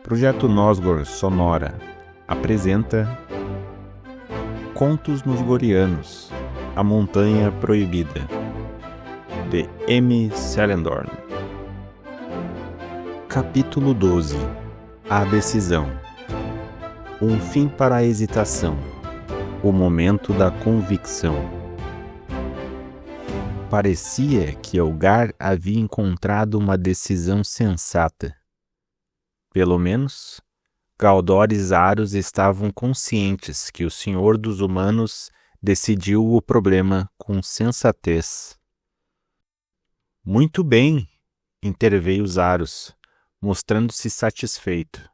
Projeto Nosgor Sonora apresenta Contos Nosgorianos, A Montanha Proibida, de M. Selendorn. Capítulo 12. A Decisão. Um fim para a hesitação. O momento da convicção. Parecia que Elgar havia encontrado uma decisão sensata. Pelo menos, Galdor e Zarus estavam conscientes que o Senhor dos Humanos decidiu o problema com sensatez. Muito bem, interveio Zarus, mostrando-se satisfeito.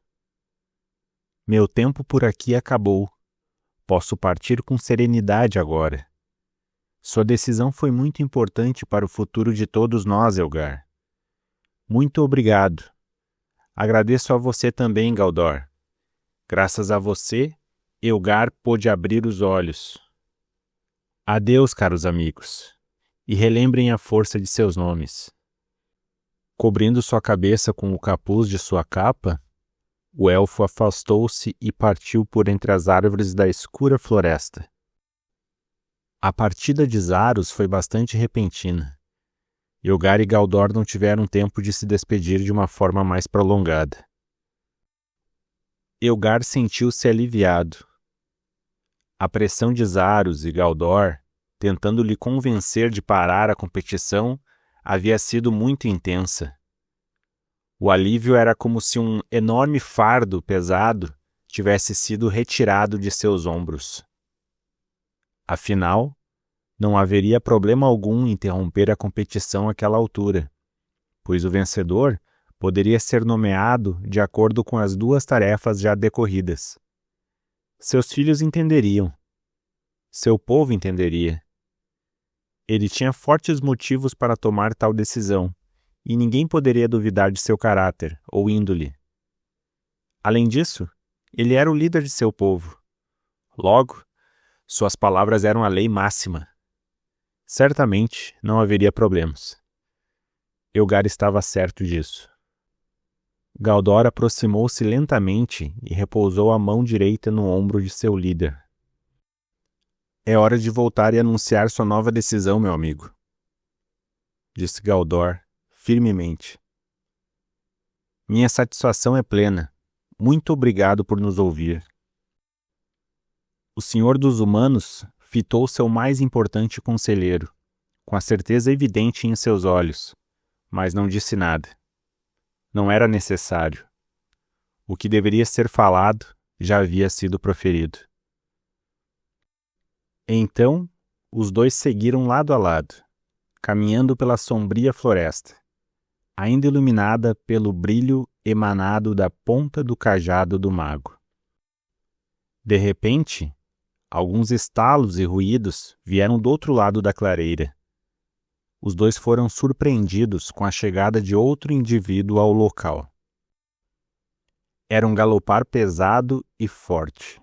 Meu tempo por aqui acabou. Posso partir com serenidade agora. Sua decisão foi muito importante para o futuro de todos nós, Elgar. Muito obrigado. Agradeço a você também, Galdor. Graças a você, Elgar pôde abrir os olhos. Adeus, caros amigos, e relembrem a força de seus nomes. Cobrindo sua cabeça com o capuz de sua capa, o elfo afastou-se e partiu por entre as árvores da escura floresta. A partida de Zarus foi bastante repentina. Elgar e Galdor não tiveram tempo de se despedir de uma forma mais prolongada. Elgar sentiu-se aliviado. A pressão de Zarus e Galdor, tentando lhe convencer de parar a competição, havia sido muito intensa. O alívio era como se um enorme fardo pesado tivesse sido retirado de seus ombros. Afinal, não haveria problema algum em interromper a competição àquela altura, pois o vencedor poderia ser nomeado de acordo com as duas tarefas já decorridas. Seus filhos entenderiam. Seu povo entenderia. Ele tinha fortes motivos para tomar tal decisão, e ninguém poderia duvidar de seu caráter ou índole. Além disso, ele era o líder de seu povo. Logo, suas palavras eram a lei máxima. Certamente não haveria problemas. Elgar estava certo disso. Galdor aproximou-se lentamente e repousou a mão direita no ombro de seu líder. É hora de voltar e anunciar sua nova decisão, meu amigo, disse Galdor firmemente. Minha satisfação é plena. Muito obrigado por nos ouvir. O Senhor dos Humanos fitou seu mais importante conselheiro, com a certeza evidente em seus olhos, mas não disse nada. Não era necessário. O que deveria ser falado já havia sido proferido. Então, os dois seguiram lado a lado, caminhando pela sombria floresta, ainda iluminada pelo brilho emanado da ponta do cajado do mago. De repente, alguns estalos e ruídos vieram do outro lado da clareira. Os dois foram surpreendidos com a chegada de outro indivíduo ao local. Era um galopar pesado e forte.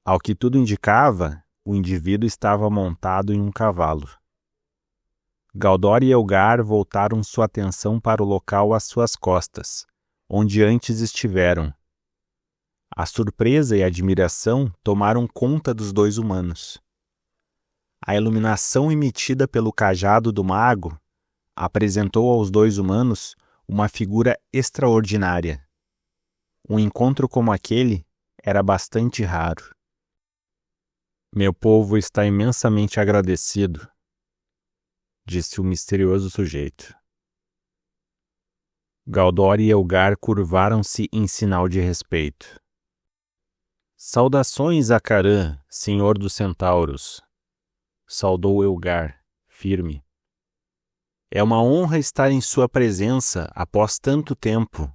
Ao que tudo indicava, o indivíduo estava montado em um cavalo. Galdor e Elgar voltaram sua atenção para o local às suas costas, onde antes estiveram. A surpresa e a admiração tomaram conta dos dois humanos. A iluminação emitida pelo cajado do mago apresentou aos dois humanos uma figura extraordinária. Um encontro como aquele era bastante raro. Meu povo está imensamente agradecido, disse o misterioso sujeito. Galdor e Elgar curvaram-se em sinal de respeito. Saudações a Caran, senhor dos centauros, saudou Elgar, firme. É uma honra estar em sua presença após tanto tempo.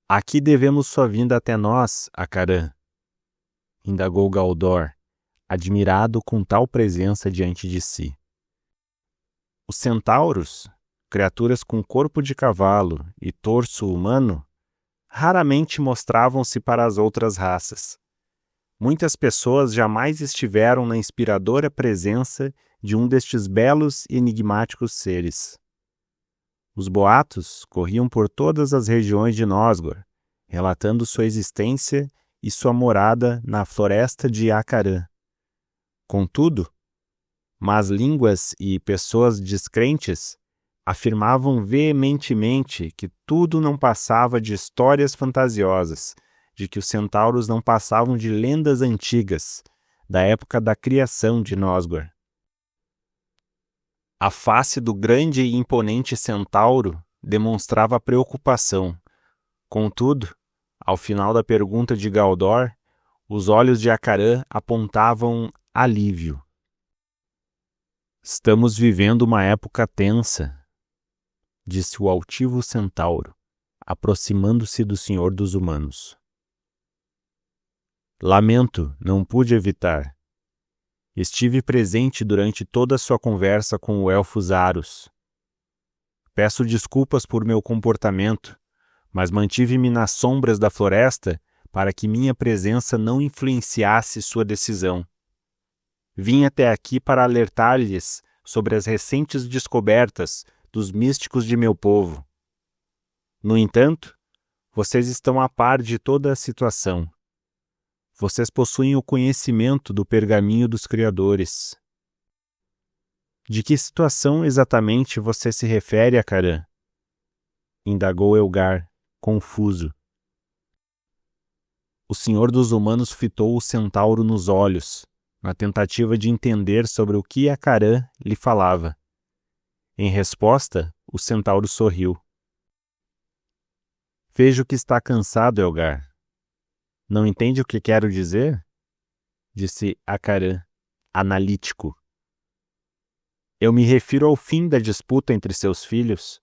A que devemos sua vinda até nós, Acaran? Indagou Galdor, admirado com tal presença diante de si. Os centauros, criaturas com corpo de cavalo e torso humano, raramente mostravam-se para as outras raças. Muitas pessoas jamais estiveram na inspiradora presença de um destes belos e enigmáticos seres. Os boatos corriam por todas as regiões de Nosgor, relatando sua existência e sua morada na floresta de Acarã. Contudo, más línguas e pessoas descrentes afirmavam veementemente que tudo não passava de histórias fantasiosas, de que os centauros não passavam de lendas antigas, da época da criação de Nosgor. A face do grande e imponente centauro demonstrava preocupação. Contudo, ao final da pergunta de Galdor, os olhos de Acarã apontavam alívio. Estamos vivendo uma época tensa, disse o altivo centauro, aproximando-se do Senhor dos Humanos. Lamento, não pude evitar. Estive presente durante toda a sua conversa com o elfo Zarus. Peço desculpas por meu comportamento, mas mantive-me nas sombras da floresta para que minha presença não influenciasse sua decisão. Vim até aqui para alertar-lhes sobre as recentes descobertas dos místicos de meu povo. No entanto, vocês estão a par de toda a situação. Vocês possuem o conhecimento do pergaminho dos criadores. De que situação exatamente você se refere, Acarã? Indagou Elgar, confuso. O Senhor dos Humanos fitou o centauro nos olhos, na tentativa de entender sobre o que Acarã lhe falava. Em resposta, o centauro sorriu. Vejo que está cansado, Elgar. Não entende o que quero dizer? Disse Acarã, analítico. Eu me refiro ao fim da disputa entre seus filhos.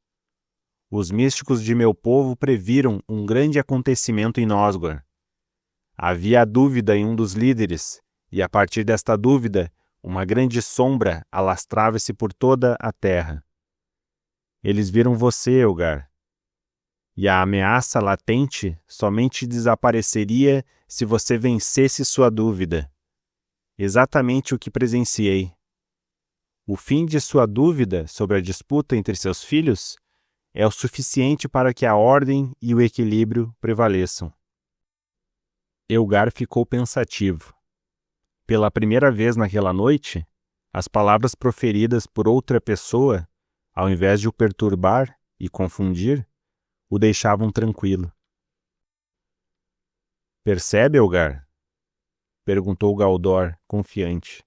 Os místicos de meu povo previram um grande acontecimento em Nosgor. Havia dúvida em um dos líderes, e a partir desta dúvida, uma grande sombra alastrava-se por toda a terra. Eles viram você, Elgar. E a ameaça latente somente desapareceria se você vencesse sua dúvida. Exatamente o que presenciei. O fim de sua dúvida sobre a disputa entre seus filhos é o suficiente para que a ordem e o equilíbrio prevaleçam. Elgar ficou pensativo. Pela primeira vez naquela noite, as palavras proferidas por outra pessoa, ao invés de o perturbar e confundir, o deixavam tranquilo. Percebe, Elgar? Perguntou Galdor, confiante.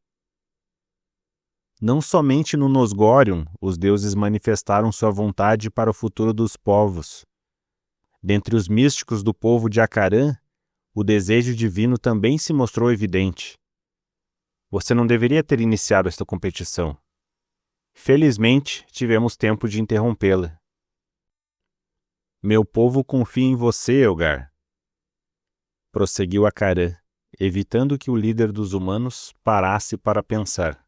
Não somente no Nosgorion os deuses manifestaram sua vontade para o futuro dos povos. Dentre os místicos do povo de Acarã, o desejo divino também se mostrou evidente. Você não deveria ter iniciado esta competição. Felizmente, tivemos tempo de interrompê-la. Meu povo confia em você, Elgar. Prosseguiu Acarã, evitando que o líder dos humanos parasse para pensar.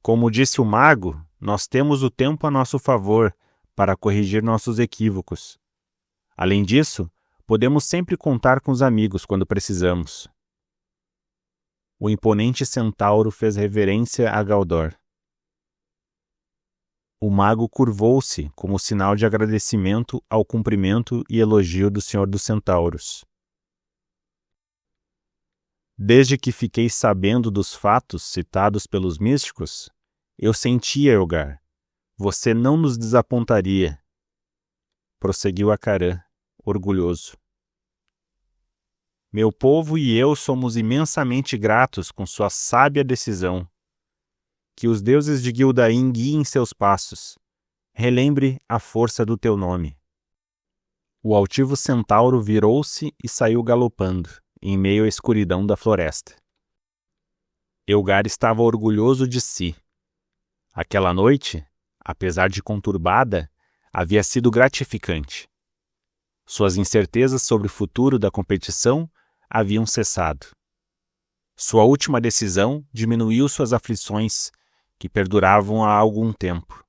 Como disse o mago, nós temos o tempo a nosso favor para corrigir nossos equívocos. Além disso, podemos sempre contar com os amigos quando precisamos. O imponente centauro fez reverência a Galdor. O mago curvou-se como sinal de agradecimento ao cumprimento e elogio do Senhor dos Centauros. Desde que fiquei sabendo dos fatos citados pelos místicos, eu sentia, Elgar, você não nos desapontaria. Prosseguiu Acarã, orgulhoso. Meu povo e eu somos imensamente gratos com sua sábia decisão. Que os deuses de Gildain guiem seus passos. Relembre a força do teu nome. O altivo centauro virou-se e saiu galopando, em meio à escuridão da floresta. Elgar estava orgulhoso de si. Aquela noite, apesar de conturbada, havia sido gratificante. Suas incertezas sobre o futuro da competição haviam cessado. Sua última decisão diminuiu suas aflições, que perduravam há algum tempo.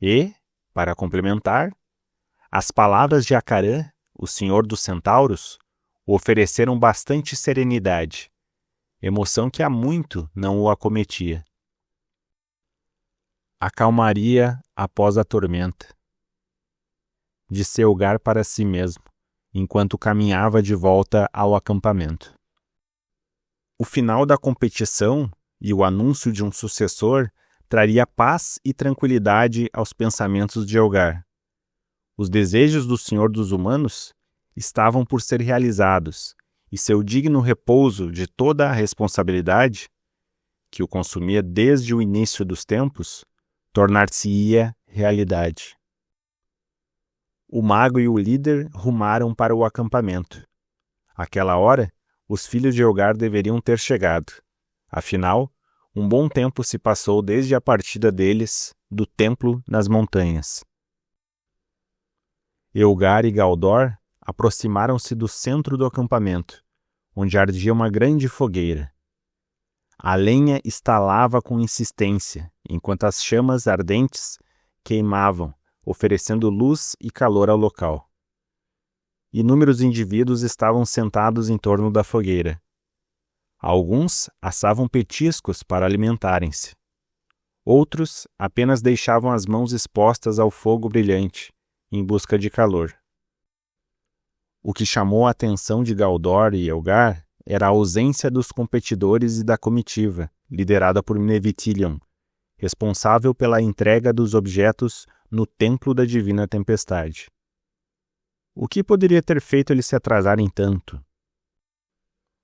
E, para complementar, as palavras de Acarã, o senhor dos centauros, o ofereceram bastante serenidade, emoção que há muito não o acometia. A calmaria após a tormenta, disse Elgar para si mesmo, enquanto caminhava de volta ao acampamento. O final da competição e o anúncio de um sucessor traria paz e tranquilidade aos pensamentos de Elgar. Os desejos do Senhor dos Humanos estavam por ser realizados, e seu digno repouso de toda a responsabilidade, que o consumia desde o início dos tempos, tornar-se-ia realidade. O mago e o líder rumaram para o acampamento. Àquela hora, os filhos de Elgar deveriam ter chegado. Afinal, um bom tempo se passou desde a partida deles do templo nas montanhas. Elgar e Galdor aproximaram-se do centro do acampamento, onde ardia uma grande fogueira. A lenha estalava com insistência, enquanto as chamas ardentes queimavam, oferecendo luz e calor ao local. Inúmeros indivíduos estavam sentados em torno da fogueira. Alguns assavam petiscos para alimentarem-se. Outros apenas deixavam as mãos expostas ao fogo brilhante, em busca de calor. O que chamou a atenção de Galdor e Elgar era a ausência dos competidores e da comitiva, liderada por Nevitilion, responsável pela entrega dos objetos no Templo da Divina Tempestade. O que poderia ter feito eles se atrasarem tanto?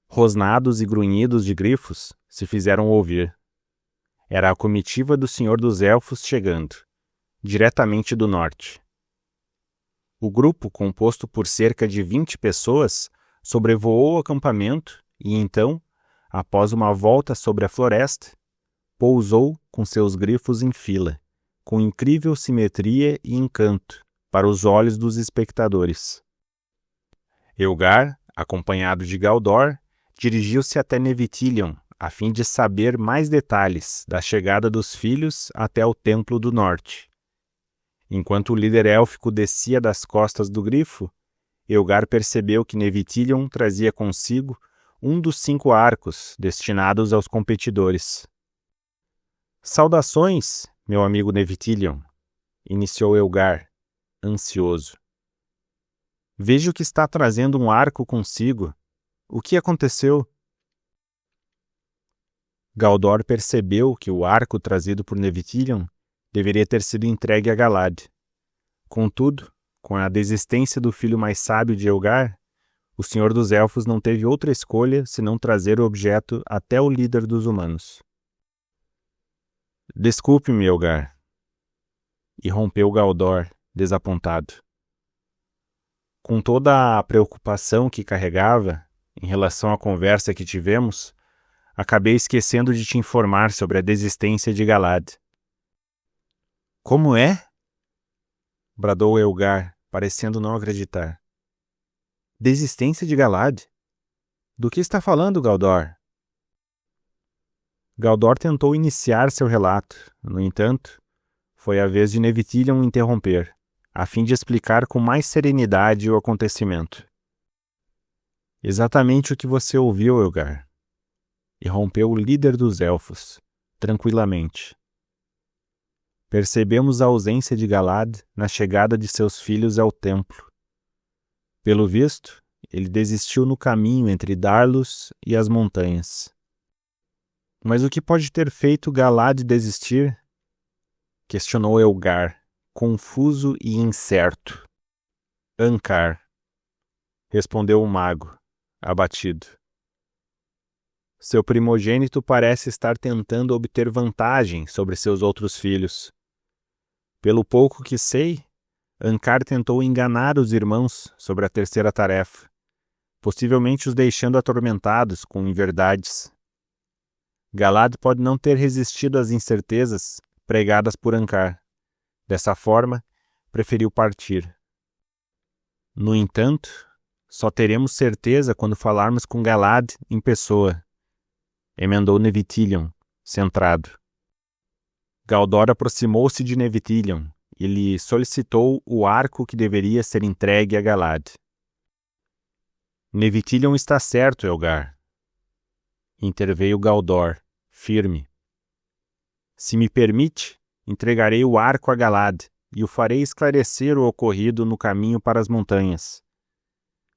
Rosnados e grunhidos de grifos se fizeram ouvir. Era a comitiva do Senhor dos Elfos chegando, diretamente do norte. O grupo, composto por cerca de 20 pessoas, sobrevoou o acampamento e então, após uma volta sobre a floresta, pousou com seus grifos em fila, com incrível simetria e encanto para os olhos dos espectadores. Elgar, acompanhado de Galdor, dirigiu-se até Nevitilion, a fim de saber mais detalhes da chegada dos filhos até o Templo do Norte. Enquanto o líder élfico descia das costas do grifo, Elgar percebeu que Nevitilion trazia consigo um dos 5 arcos destinados aos competidores. "Saudações, meu amigo Nevitilion", iniciou Elgar, ansioso. "Vejo que está trazendo um arco consigo. O que aconteceu?" Galdor percebeu que o arco trazido por Nevitilion deveria ter sido entregue a Galad. Contudo, com a desistência do filho mais sábio de Elgar, o Senhor dos Elfos não teve outra escolha senão trazer o objeto até o líder dos humanos. "Desculpe-me, Elgar", irrompeu Galdor, desapontado. Com toda a preocupação que carregava em relação à conversa que tivemos, acabei esquecendo de te informar sobre a desistência de Galad. "Como é?" bradou Elgar, parecendo não acreditar. "Desistência de Galad? Do que está falando, Galdor?" Galdor tentou iniciar seu relato. No entanto, foi a vez de Nevitilion interromper, a fim de explicar com mais serenidade o acontecimento. "Exatamente o que você ouviu, Elgar", irrompeu o líder dos elfos, tranquilamente. "Percebemos a ausência de Galad na chegada de seus filhos ao templo. Pelo visto, ele desistiu no caminho entre Darlos e as montanhas." "Mas o que pode ter feito Galad desistir?" questionou Elgar, confuso e incerto. "Ankar", respondeu o mago, abatido. "Seu primogênito parece estar tentando obter vantagem sobre seus outros filhos. Pelo pouco que sei, Ankar tentou enganar os irmãos sobre a terceira tarefa, possivelmente os deixando atormentados com inverdades. Galad pode não ter resistido às incertezas pregadas por Ankar. Dessa forma, preferiu partir. No entanto, só teremos certeza quando falarmos com Galad em pessoa", emendou Nevitilion, centrado. Galdor aproximou-se de Nevitilion e lhe solicitou o arco que deveria ser entregue a Galad. "Nevitilion está certo, Elgar", interveio Galdor, firme. "Se me permite, entregarei o arco a Galad e o farei esclarecer o ocorrido no caminho para as montanhas.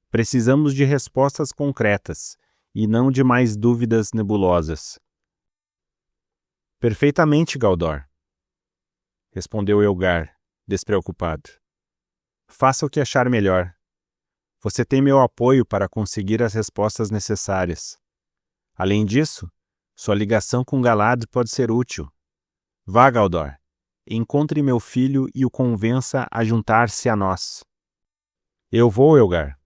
Precisamos de respostas concretas e não de mais dúvidas nebulosas. Perfeitamente, Galdor, respondeu Elgar, despreocupado. Faça o que achar melhor. Você tem meu apoio para conseguir as respostas necessárias. Além disso, sua ligação com Galad pode ser útil. Vá, Galdor. Encontre meu filho e o convença a juntar-se a nós. Eu vou, Elgar,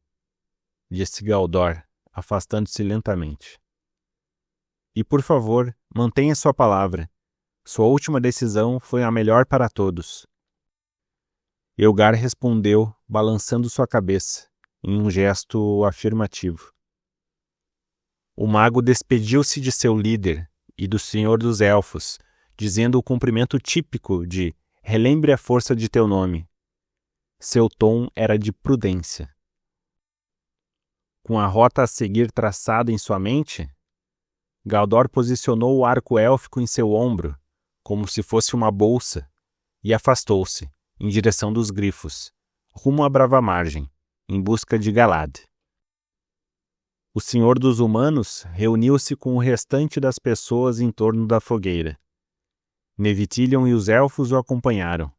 disse Galdor, afastando-se lentamente. E, por favor, mantenha sua palavra. Sua última decisão foi a melhor para todos. Elgar respondeu, balançando sua cabeça, em um gesto afirmativo. O mago despediu-se de seu líder e do Senhor dos Elfos, dizendo o cumprimento típico de "relembre a força de teu nome". Seu tom era de prudência. Com a rota a seguir traçada em sua mente, Galdor posicionou o arco élfico em seu ombro, como se fosse uma bolsa, e afastou-se, em direção dos grifos, rumo à brava margem, em busca de Galad. O Senhor dos Humanos reuniu-se com o restante das pessoas em torno da fogueira. Nevitilion e os elfos o acompanharam.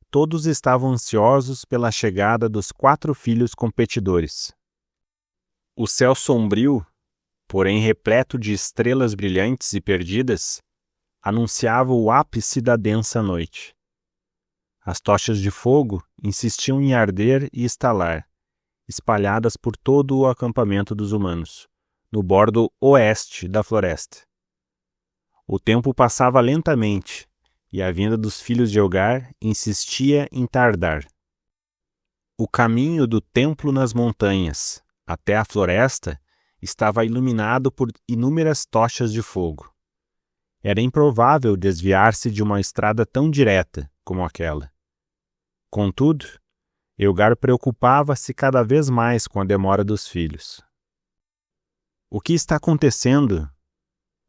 Todos estavam ansiosos pela chegada dos 4 filhos competidores. O céu sombrio, porém repleto de estrelas brilhantes e perdidas, anunciava o ápice da densa noite. As tochas de fogo insistiam em arder e estalar, espalhadas por todo o acampamento dos humanos, no bordo oeste da floresta. O tempo passava lentamente, e a vinda dos filhos de Elgar insistia em tardar. O caminho do templo nas montanhas até a floresta estava iluminado por inúmeras tochas de fogo. Era improvável desviar-se de uma estrada tão direta como aquela. Contudo, Elgar preocupava-se cada vez mais com a demora dos filhos. "O que está acontecendo?"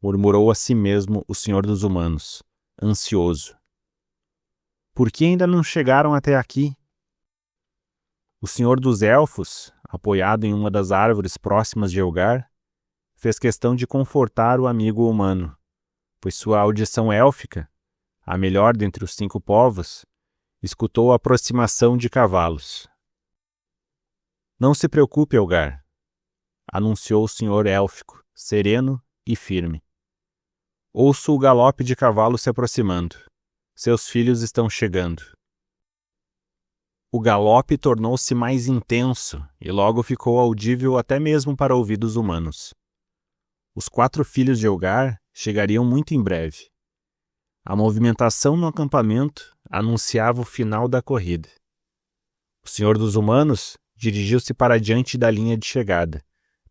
murmurou a si mesmo o Senhor dos Humanos, ansioso. "Por que ainda não chegaram até aqui?" O Senhor dos Elfos, apoiado em uma das árvores próximas de Elgar, fez questão de confortar o amigo humano, pois sua audição élfica, a melhor dentre os 5 povos, escutou a aproximação de cavalos. "Não se preocupe, Elgar", anunciou o senhor élfico, sereno e firme. "Ouço o galope de cavalos se aproximando. Seus filhos estão chegando." O galope tornou-se mais intenso e logo ficou audível até mesmo para ouvidos humanos. Os 4 filhos de Elgar chegariam muito em breve. A movimentação no acampamento anunciava o final da corrida. O Senhor dos Humanos dirigiu-se para diante da linha de chegada,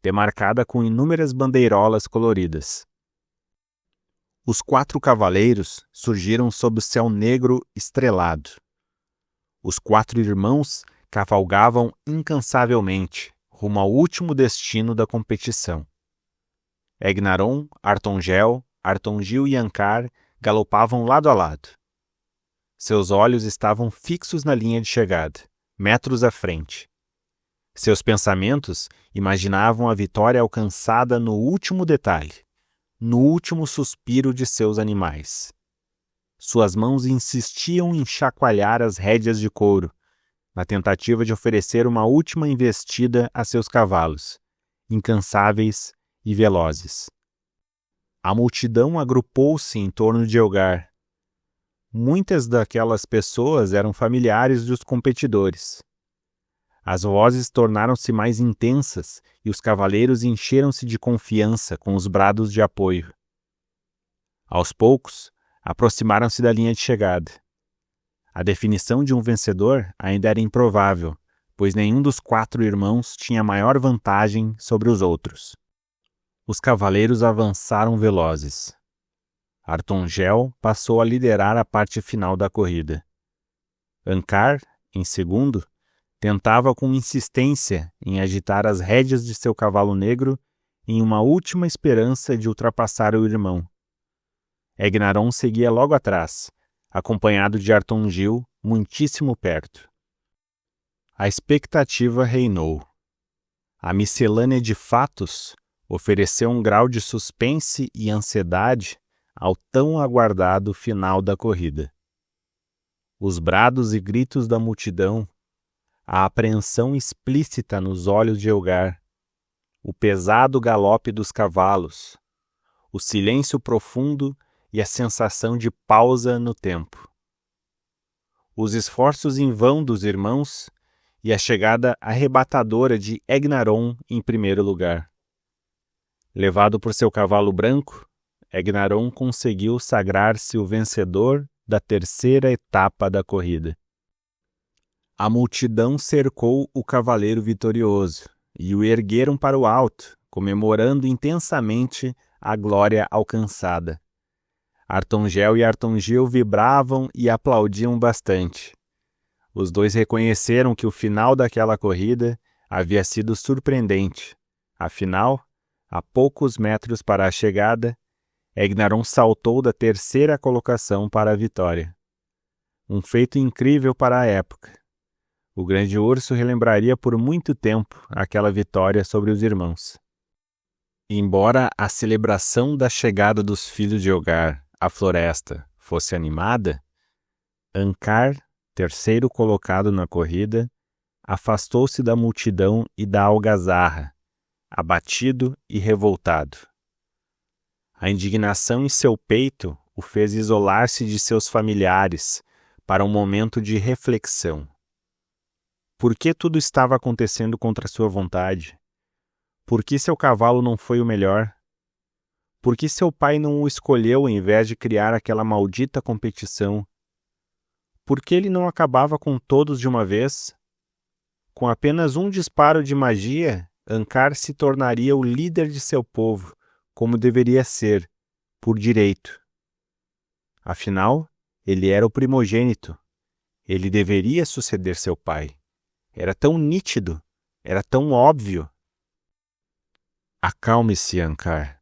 demarcada com inúmeras bandeirolas coloridas. Os 4 cavaleiros surgiram sob o céu negro estrelado. Os 4 irmãos cavalgavam incansavelmente rumo ao último destino da competição. Egnaron, Artongel, Artongil e Ankar galopavam lado a lado. Seus olhos estavam fixos na linha de chegada, metros à frente. Seus pensamentos imaginavam a vitória alcançada no último detalhe, no último suspiro de seus animais. Suas mãos insistiam em chacoalhar as rédeas de couro, na tentativa de oferecer uma última investida a seus cavalos, incansáveis e velozes. A multidão agrupou-se em torno de Elgar. Muitas daquelas pessoas eram familiares dos competidores. As vozes tornaram-se mais intensas e os cavaleiros encheram-se de confiança com os brados de apoio. Aos poucos, aproximaram-se da linha de chegada. A definição de um vencedor ainda era improvável, pois nenhum dos 4 irmãos tinha maior vantagem sobre os outros. Os cavaleiros avançaram velozes. Artongel passou a liderar a parte final da corrida. Ankar, em segundo, tentava com insistência em agitar as rédeas de seu cavalo negro em uma última esperança de ultrapassar o irmão. Egnaron seguia logo atrás, acompanhado de Artongil muitíssimo perto. A expectativa reinou. A miscelânea de fatos ofereceu um grau de suspense e ansiedade ao tão aguardado final da corrida. Os brados e gritos da multidão, a apreensão explícita nos olhos de Elgar, o pesado galope dos cavalos, o silêncio profundo e a sensação de pausa no tempo. Os esforços em vão dos irmãos e a chegada arrebatadora de Egnaron em primeiro lugar. Levado por seu cavalo branco, Egnaron conseguiu sagrar-se o vencedor da terceira etapa da corrida. A multidão cercou o cavaleiro vitorioso e o ergueram para o alto, comemorando intensamente a glória alcançada. Artongel e Artongil vibravam e aplaudiam bastante. Os dois reconheceram que o final daquela corrida havia sido surpreendente. Afinal, a poucos metros para a chegada, Egnaron saltou da terceira colocação para a vitória. Um feito incrível para a época. O grande urso relembraria por muito tempo aquela vitória sobre os irmãos. Embora a celebração da chegada dos filhos de Elgar à floresta fosse animada, Ankar, terceiro colocado na corrida, afastou-se da multidão e da algazarra, abatido e revoltado. A indignação em seu peito o fez isolar-se de seus familiares para um momento de reflexão. Por que tudo estava acontecendo contra sua vontade? Por que seu cavalo não foi o melhor? Por que seu pai não o escolheu em vez de criar aquela maldita competição? Por que ele não acabava com todos de uma vez? Com apenas um disparo de magia, Ankar se tornaria o líder de seu povo, como deveria ser, por direito. Afinal, ele era o primogênito. Ele deveria suceder seu pai. Era tão nítido, era tão óbvio. Acalme-se, Ankar,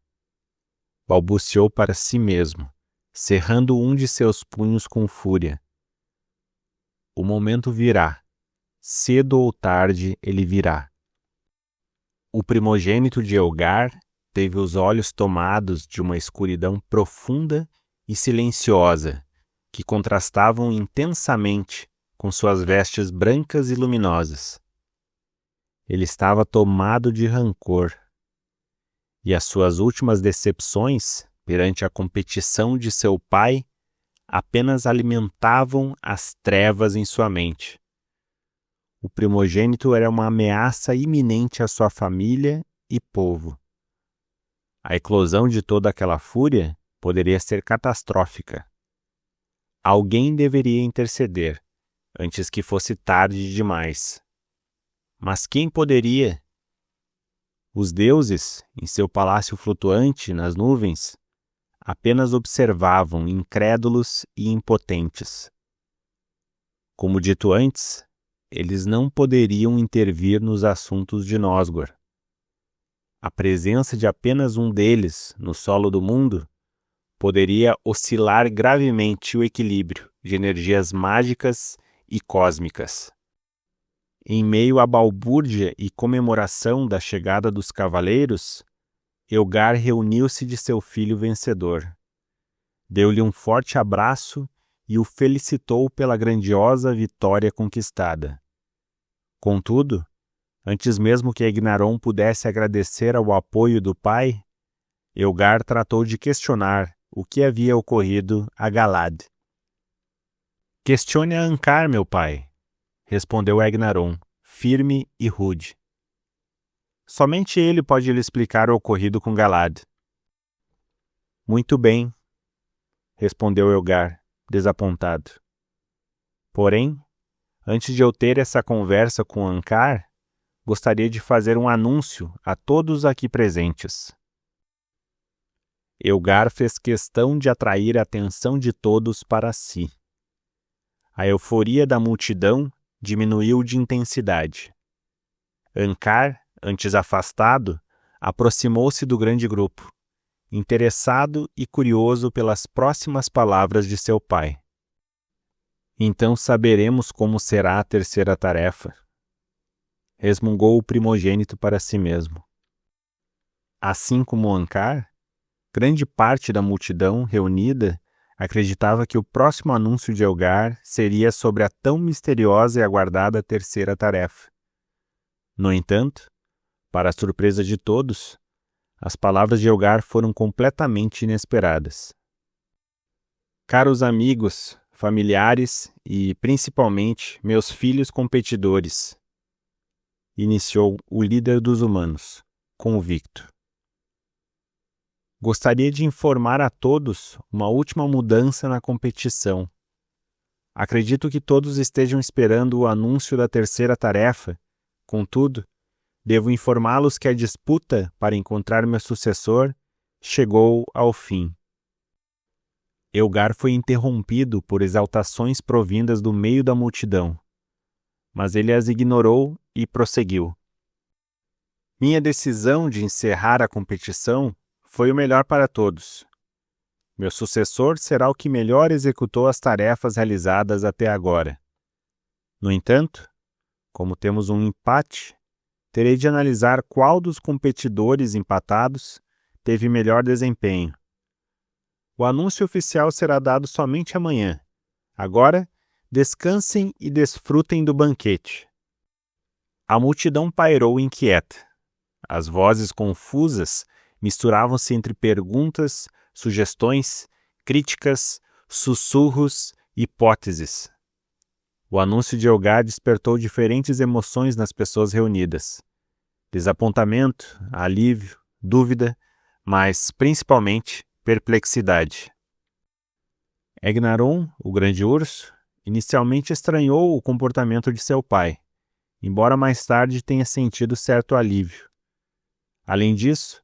balbuciou para si mesmo, cerrando um de seus punhos com fúria. O momento virá. Cedo ou tarde ele virá. O primogênito de Elgar teve os olhos tomados de uma escuridão profunda e silenciosa, que contrastavam intensamente com suas vestes brancas e luminosas. Ele estava tomado de rancor, e as suas últimas decepções perante a competição de seu pai apenas alimentavam as trevas em sua mente. O primogênito era uma ameaça iminente à sua família e povo. A eclosão de toda aquela fúria poderia ser catastrófica. Alguém deveria interceder, antes que fosse tarde demais. Mas quem poderia? Os deuses, em seu palácio flutuante nas nuvens, apenas observavam incrédulos e impotentes. Como dito antes, eles não poderiam intervir nos assuntos de Nosgor. A presença de apenas um deles no solo do mundo poderia oscilar gravemente o equilíbrio de energias mágicas e cósmicas. Em meio à balbúrdia e comemoração da chegada dos cavaleiros, Elgar reuniu-se de seu filho vencedor. Deu-lhe um forte abraço e o felicitou pela grandiosa vitória conquistada. Contudo, antes mesmo que Egnaron pudesse agradecer ao apoio do pai, Elgar tratou de questionar o que havia ocorrido a Galad. "Questione a Ankar, meu pai", respondeu Egnaron, firme e rude. "Somente ele pode lhe explicar o ocorrido com Galad." "Muito bem", respondeu Elgar, desapontado. "Porém, antes de eu ter essa conversa com Ankar, gostaria de fazer um anúncio a todos aqui presentes." Elgar fez questão de atrair a atenção de todos para si. A euforia da multidão diminuiu de intensidade. Ankar, antes afastado, aproximou-se do grande grupo, interessado e curioso pelas próximas palavras de seu pai. Então saberemos como será a terceira tarefa, resmungou o primogênito para si mesmo. Assim como Ankar, grande parte da multidão reunida acreditava que o próximo anúncio de Elgar seria sobre a tão misteriosa e aguardada terceira tarefa. No entanto, para a surpresa de todos, as palavras de Elgar foram completamente inesperadas. Caros amigos, familiares e, principalmente, meus filhos competidores, iniciou o líder dos humanos, convicto. Gostaria de informar a todos uma última mudança na competição. Acredito que todos estejam esperando o anúncio da terceira tarefa. Contudo, devo informá-los que a disputa para encontrar meu sucessor chegou ao fim. Elgar foi interrompido por exaltações provindas do meio da multidão, mas ele as ignorou e prosseguiu. Minha decisão de encerrar a competição foi o melhor para todos. Meu sucessor será o que melhor executou as tarefas realizadas até agora. No entanto, como temos um empate, terei de analisar qual dos competidores empatados teve melhor desempenho. O anúncio oficial será dado somente amanhã. Agora, descansem e desfrutem do banquete. A multidão pairou inquieta. As vozes confusas misturavam-se entre perguntas, sugestões, críticas, sussurros e hipóteses. O anúncio de Elgar despertou diferentes emoções nas pessoas reunidas. Desapontamento, alívio, dúvida, mas, principalmente, perplexidade. Egnaron, o grande urso, inicialmente estranhou o comportamento de seu pai, embora mais tarde tenha sentido certo alívio. Além disso,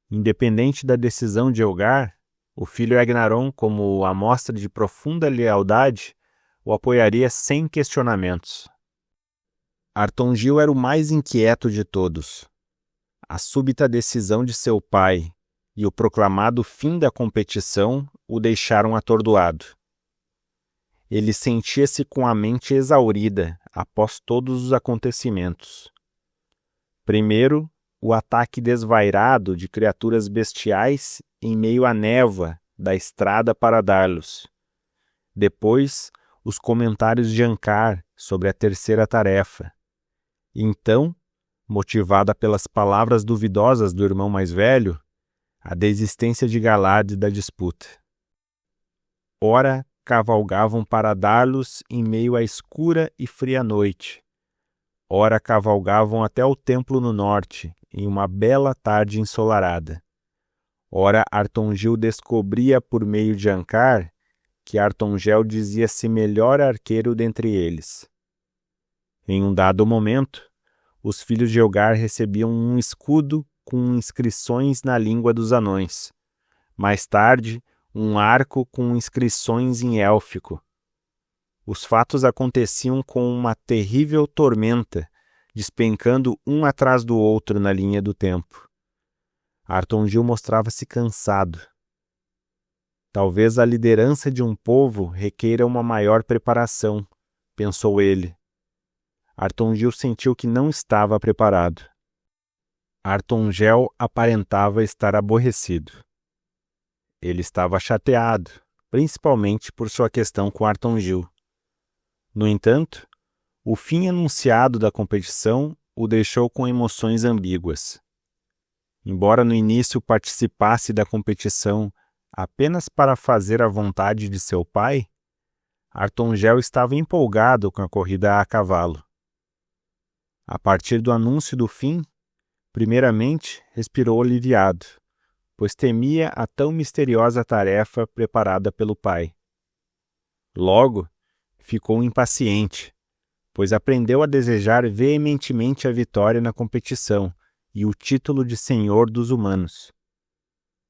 independente da decisão de Elgar, o filho Egnaron, como amostra de profunda lealdade, o apoiaria sem questionamentos. Artongil era o mais inquieto de todos. A súbita decisão de seu pai e o proclamado fim da competição o deixaram atordoado. Ele sentia-se com a mente exaurida após todos os acontecimentos. Primeiro, o ataque desvairado de criaturas bestiais em meio à névoa da estrada para Darlos. Depois, os comentários de Ankar sobre a terceira tarefa. Então, motivada pelas palavras duvidosas do irmão mais velho, a desistência de Galad da disputa. Ora, cavalgavam para Darlos em meio à escura e fria noite. Ora, cavalgavam até o templo no norte, em uma bela tarde ensolarada. Ora, Artongil descobria por meio de Ankar que Artongel dizia-se melhor arqueiro dentre eles. Em um dado momento, os filhos de Elgar recebiam um escudo com inscrições na língua dos anões. Mais tarde, um arco com inscrições em élfico. Os fatos aconteciam com uma terrível tormenta, despencando um atrás do outro na linha do tempo. Artongil mostrava-se cansado. Talvez a liderança de um povo requeira uma maior preparação, pensou ele. Artongil sentiu que não estava preparado. Artongel aparentava estar aborrecido. Ele estava chateado, principalmente por sua questão com Artongil. No entanto, o fim anunciado da competição o deixou com emoções ambíguas. Embora no início participasse da competição apenas para fazer a vontade de seu pai, Artongel estava empolgado com a corrida a cavalo. A partir do anúncio do fim, primeiramente respirou aliviado, pois temia a tão misteriosa tarefa preparada pelo pai. Logo, ficou impaciente, pois aprendeu a desejar veementemente a vitória na competição e o título de Senhor dos Humanos.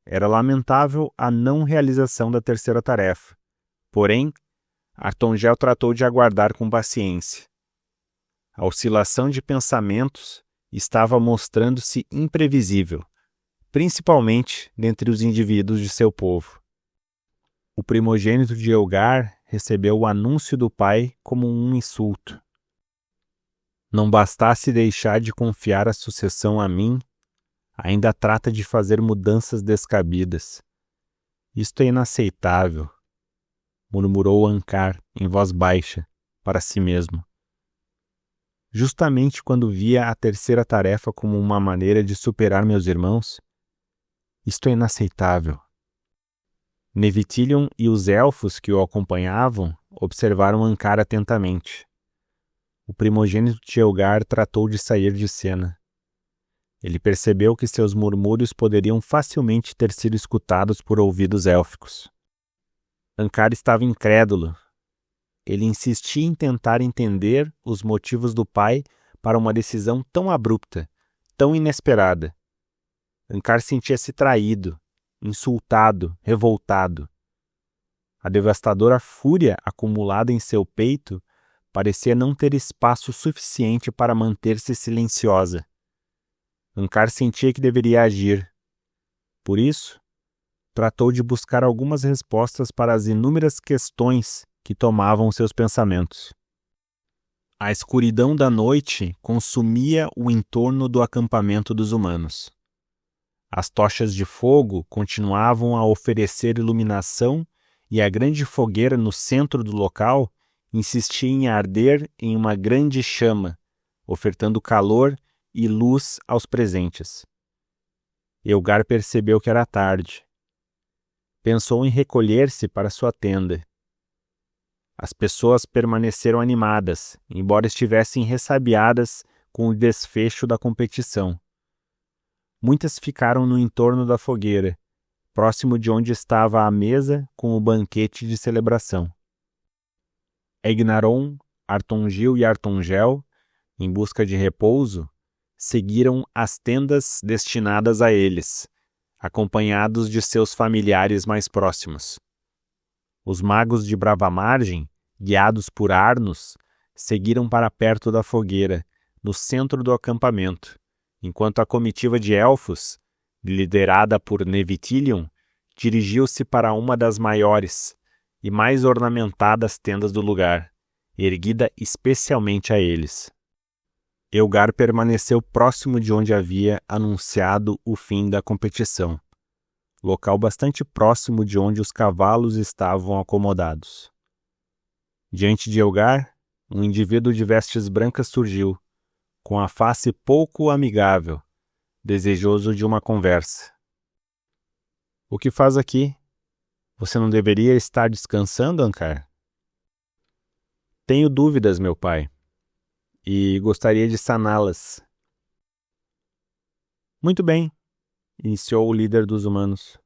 Era lamentável a não realização da terceira tarefa, porém, Artongel tratou de aguardar com paciência. A oscilação de pensamentos estava mostrando-se imprevisível, principalmente dentre os indivíduos de seu povo. O primogênito de Elgar recebeu o anúncio do pai como um insulto. Não bastasse deixar de confiar a sucessão a mim, ainda trata de fazer mudanças descabidas. Isto é inaceitável, murmurou Ankar em voz baixa para si mesmo. Justamente quando via a terceira tarefa como uma maneira de superar meus irmãos, isto é inaceitável. Nevitillion e os elfos que o acompanhavam observaram Ankar atentamente. O primogênito de Elgar tratou de sair de cena. Ele percebeu que seus murmúrios poderiam facilmente ter sido escutados por ouvidos élficos. Ankar estava incrédulo. Ele insistia em tentar entender os motivos do pai para uma decisão tão abrupta, tão inesperada. Ankar sentia-se traído, insultado, revoltado. A devastadora fúria acumulada em seu peito parecia não ter espaço suficiente para manter-se silenciosa. Ankar sentia que deveria agir. Por isso, tratou de buscar algumas respostas para as inúmeras questões que tomavam seus pensamentos. A escuridão da noite consumia o entorno do acampamento dos humanos. As tochas de fogo continuavam a oferecer iluminação e a grande fogueira no centro do local insistia em arder em uma grande chama, ofertando calor e luz aos presentes. Elgar percebeu que era tarde. Pensou em recolher-se para sua tenda. As pessoas permaneceram animadas, embora estivessem ressabiadas com o desfecho da competição. Muitas ficaram no entorno da fogueira, próximo de onde estava a mesa com o banquete de celebração. Egnaron, Artongil e Artongel, em busca de repouso, seguiram as tendas destinadas a eles, acompanhados de seus familiares mais próximos. Os magos de Brava Margem, guiados por Arnus, seguiram para perto da fogueira, no centro do acampamento, enquanto a comitiva de elfos, liderada por Nevitillion, dirigiu-se para uma das maiores e mais ornamentadas tendas do lugar, erguida especialmente a eles. Elgar permaneceu próximo de onde havia anunciado o fim da competição, local bastante próximo de onde os cavalos estavam acomodados. Diante de Elgar, um indivíduo de vestes brancas surgiu, com a face pouco amigável, desejoso de uma conversa. O que faz aqui? Você não deveria estar descansando, Ankar? Tenho dúvidas, meu pai, e gostaria de saná-las. Muito bem, iniciou o líder dos humanos.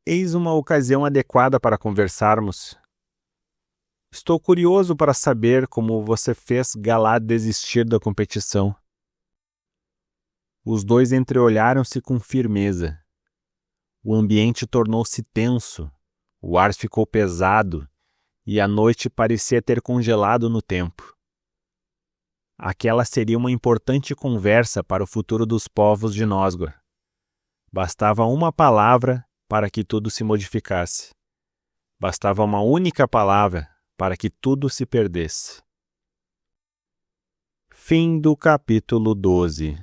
Eis uma ocasião adequada para conversarmos. Estou curioso para saber como você fez Galad desistir da competição. Os dois entreolharam-se com firmeza. O ambiente tornou-se tenso, o ar ficou pesado e a noite parecia ter congelado no tempo. Aquela seria uma importante conversa para o futuro dos povos de Nosgor. Bastava uma palavra para que tudo se modificasse. Bastava uma única palavra para que tudo se perdesse. Fim do capítulo 12.